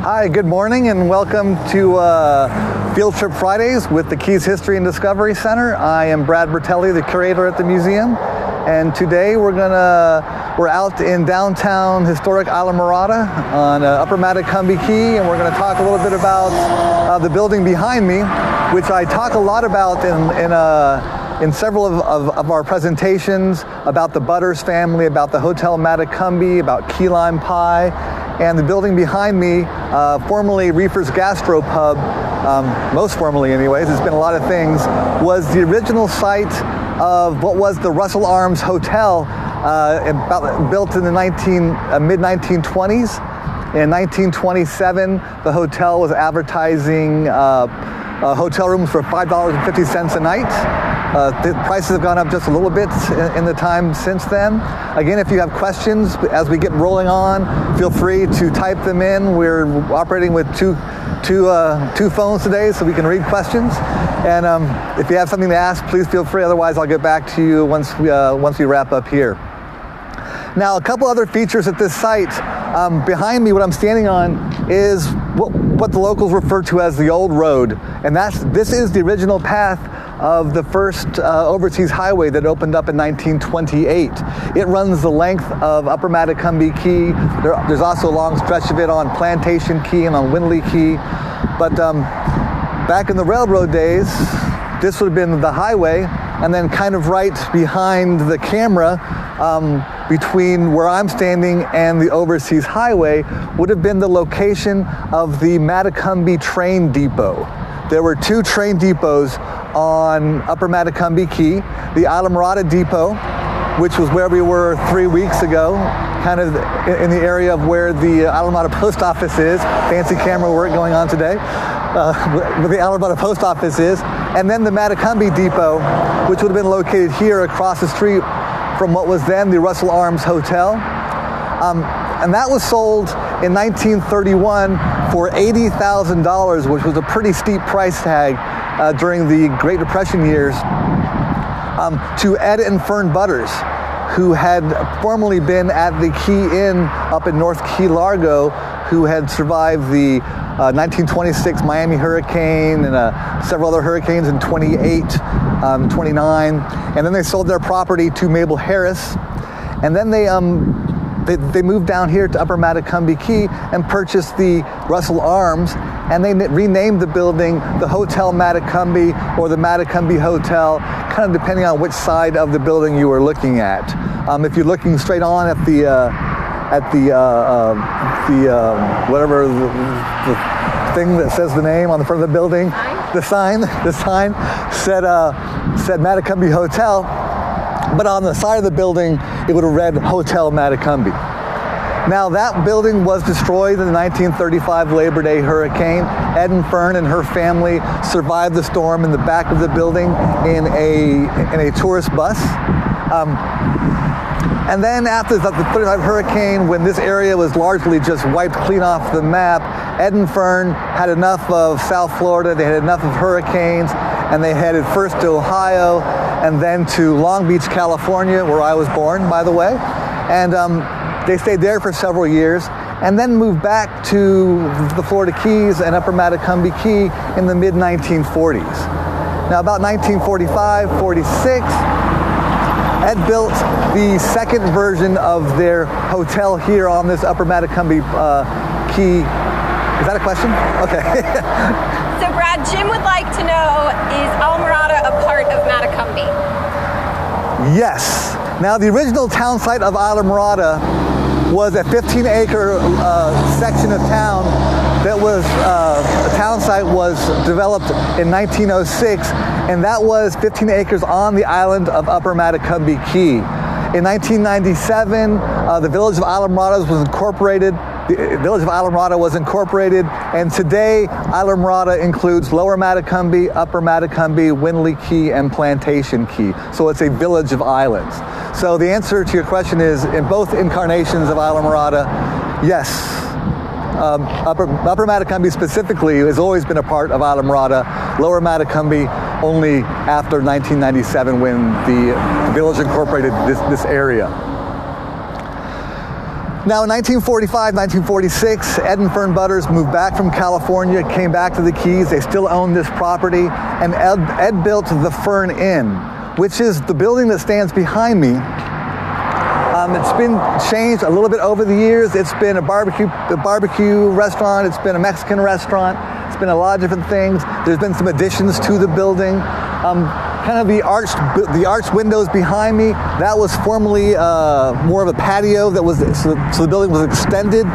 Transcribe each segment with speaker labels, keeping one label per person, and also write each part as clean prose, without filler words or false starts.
Speaker 1: Hi, good morning and welcome to Field Trip Fridays with the Keys History and Discovery Center. I am Brad Bertelli, the curator at the museum, and today we're out in downtown historic Islamorada on Upper Matecumbe Key, and we're going to talk a little bit about the building behind me, which I talk a lot about in several of our presentations about the Butters family, about the Hotel Matecumbe, about key lime pie. And the building behind me, formerly Reefer's Gastropub, most formerly anyways, it's been a lot of things, was the original site of what was the Russell Arms Hotel, built in the mid-1920s. In 1927, the hotel was advertising hotel rooms for $5.50 a night. The prices have gone up just a little bit in the time since then. Again, if you have questions as we get rolling on, feel free to type them in. We're operating with two phones today, so we can read questions. And if you have something to ask, please feel free. Otherwise, I'll get back to you once we wrap up here. Now, a couple other features at this site. Behind me, what I'm standing on is what the locals refer to as the Old Road, and this is the original path of the first overseas highway that opened up in 1928. It runs the length of Upper Matecumbe Key. There's also a long stretch of it on Plantation Key and on Windley Key. But back in the railroad days, this would have been the highway, and then kind of right behind the camera, between where I'm standing and the overseas highway, would have been the location of the Matecumbe train depot. There were two train depots on Upper Matecumbe Key. The Islamorada depot, which was where we were 3 weeks ago, kind of in the area of where the Islamorada post office is. Fancy camera work going on today. Where the Islamorada post office is. And then the Matecumbe depot, which would have been located here across the street from what was then the Russell Arms Hotel. And that was sold in 1931 for $80,000, which was a pretty steep price tag during the Great Depression years, to Ed and Fern Butters, who had formerly been at the Key Inn up in North Key Largo, who had survived the 1926 Miami hurricane and several other hurricanes in 28, 29. And then they sold their property to Mabel Harris. And then they moved down here to Upper Matecumbe Key and purchased the Russell Arms, and they renamed the building the Hotel Matecumbe or the Matecumbe Hotel, kind of depending on which side of the building you were looking at. If you're looking straight on at the whatever the thing that says the name on the front of the building, the sign said Matecumbe Hotel. But on the side of the building, it would have read Hotel Matecumbe. Now, that building was destroyed in the 1935 Labor Day hurricane. Ed and Fern and her family survived the storm in the back of the building in a tourist bus. And then after the 35 hurricane, when this area was largely just wiped clean off the map, Ed and Fern had enough of South Florida, they had enough of hurricanes, and they headed first to Ohio and then to Long Beach, California, where I was born, by the way. And they stayed there for several years and then moved back to the Florida Keys and Upper Matecumbe Key in the mid-1940s. Now, about 1945, 46, Ed built the second version of their hotel here on this Upper Matecumbe Key. Is that a question? Okay.
Speaker 2: So Brad, Jim would like to know, is Islamorada a part of Matecumbe?
Speaker 1: Yes. Now, the original town site of Islamorada was a 15-acre section of town that was, the town site was developed in 1906, and that was 15 acres on the island of Upper Matecumbe Key. In 1997, the village of Islamorada was incorporated. The village of Islamorada was incorporated, and today Islamorada includes Lower Matecumbe, Upper Matecumbe, Windley Key, and Plantation Key. So it's a village of islands. So the answer to your question is, in both incarnations of Islamorada, yes. Upper Matecumbe specifically has always been a part of Islamorada. Lower Matecumbe only after 1997 when the village incorporated this area. Now in 1945, 1946, Ed and Fern Butters moved back from California, came back to the Keys. They still own this property, and Ed built the Fern Inn, which is the building that stands behind me. It's been changed a little bit over the years. It's been a barbecue restaurant. It's been a Mexican restaurant. It's been a lot of different things. There's been some additions to the building. Kind of the arched windows behind me, that was formerly more of a patio that was, so the building was extended.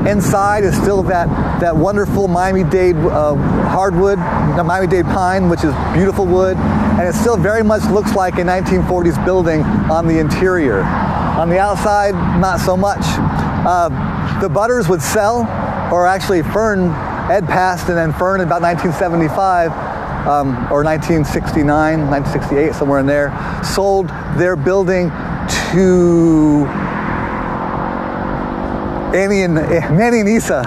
Speaker 1: Inside is still that wonderful Miami-Dade hardwood, Miami-Dade pine, which is beautiful wood, and it still very much looks like a 1940s building on the interior. On the outside, not so much. The Butters would sell, or actually Ed passed, and then Fern in about 1975, or 1969, 1968, somewhere in there, sold their building to Manny and Isa,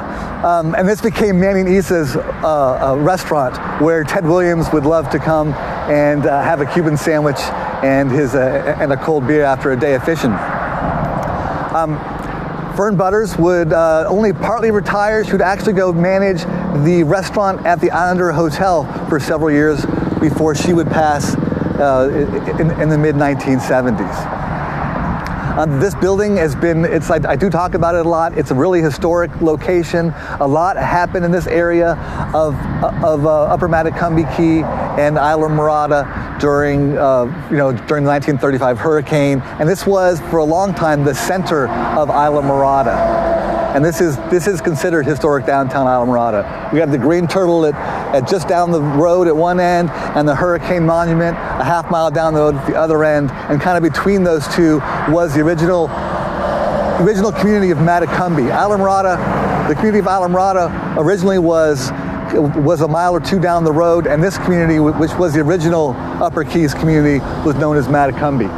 Speaker 1: and this became Manny and Isa's restaurant, where Ted Williams would love to come and have a Cuban sandwich and a cold beer after a day of fishing. Fern Butters would only partly retire. She would actually go manage the restaurant at the Islander Hotel for several years before she would pass in the mid-1970s. This building has been, I do talk about it a lot. It's a really historic location. A lot happened in this area of Upper Matecumbe Key and Islamorada during the 1935 hurricane. And this was, for a long time, the center of Islamorada. And this is considered historic downtown Islamorada. We have the Green Turtle at just down the road at one end, and the Hurricane Monument a half mile down the road at the other end. And kind of between those two was the original community of Matecumbe. The community of Islamorada originally was a mile or two down the road, and this community, which was the original Upper Keys community, was known as Matecumbe.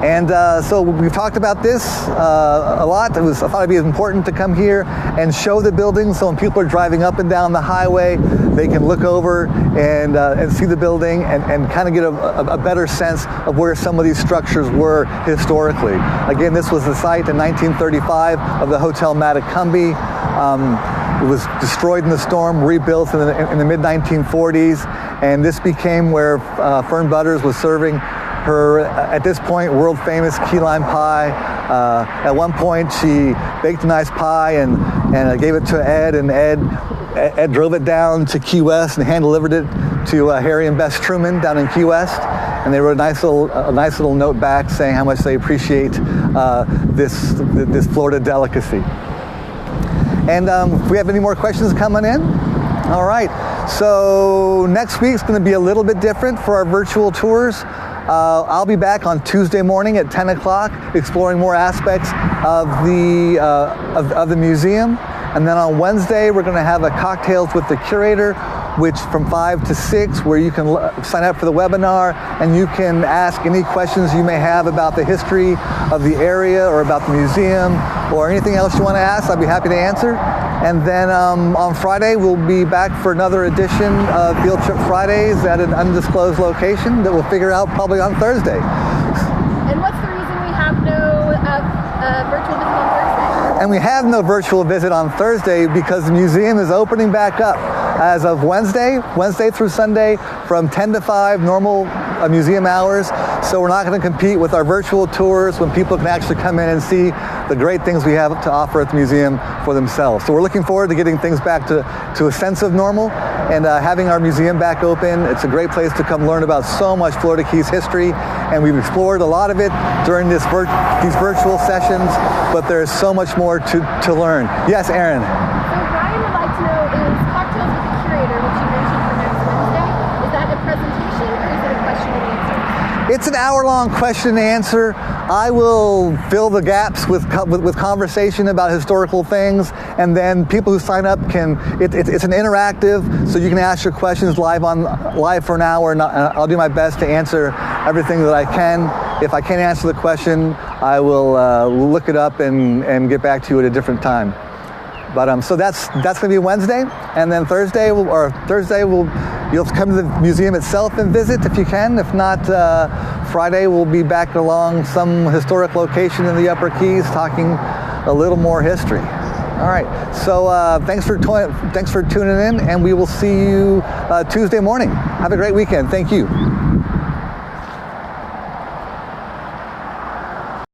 Speaker 1: And so we've talked about this a lot. I thought it'd be important to come here and show the building, so when people are driving up and down the highway, they can look over and see the building and kind of get a better sense of where some of these structures were historically. Again, this was the site in 1935 of the Hotel Matecumbe. It was destroyed in the storm, rebuilt in the mid-1940s, and this became where Fern Butters was serving her, at this point, world-famous key lime pie. At one point, she baked a nice pie and gave it to Ed, and Ed drove it down to Key West and hand-delivered it to Harry and Bess Truman down in Key West. And they wrote a nice little note back saying how much they appreciate this Florida delicacy. And if we have any more questions coming in? All right. So next week's going to be a little bit different for our virtual tours. I'll be back on Tuesday morning at 10 o'clock exploring more aspects of the museum. And then on Wednesday, we're going to have a Cocktails with the Curator, which from 5 to 6, where you can sign up for the webinar and you can ask any questions you may have about the history of the area or about the museum or anything else you want to ask. I'd be happy to answer. And then on Friday, we'll be back for another edition of Field Trip Fridays at an undisclosed location that we'll figure out probably on Thursday.
Speaker 2: And what's the reason we have no virtual visit on Thursday?
Speaker 1: And we have no virtual visit on Thursday because the museum is opening back up as of Wednesday through Sunday from 10 to 5, normal museum hours. So we're not going to compete with our virtual tours when people can actually come in and see the great things we have to offer at the museum for themselves. So we're looking forward to getting things back to a sense of normal and having our museum back open. It's a great place to come learn about so much Florida Keys history, and we've explored a lot of it during these virtual sessions, but there's so much more to learn. Yes, Aaron?
Speaker 2: So Brian would like to know, is Cocktails with the Curator, which you mentioned for next Wednesday, is that a presentation or is it a question and answer?
Speaker 1: It's an hour-long question and answer. I will fill the gaps with conversation about historical things, and then people who sign up it's an interactive, so you can ask your questions live for an hour, and I'll do my best to answer everything that I can. If I can't answer the question, I will look it up and get back to you at a different time. But so that's going to be Wednesday, and then Thursday you'll have to come to the museum itself and visit if you can. If not, Friday, we'll be back along some historic location in the Upper Keys talking a little more history. All right, so thanks for tuning in, and we will see you Tuesday morning. Have a great weekend. Thank you.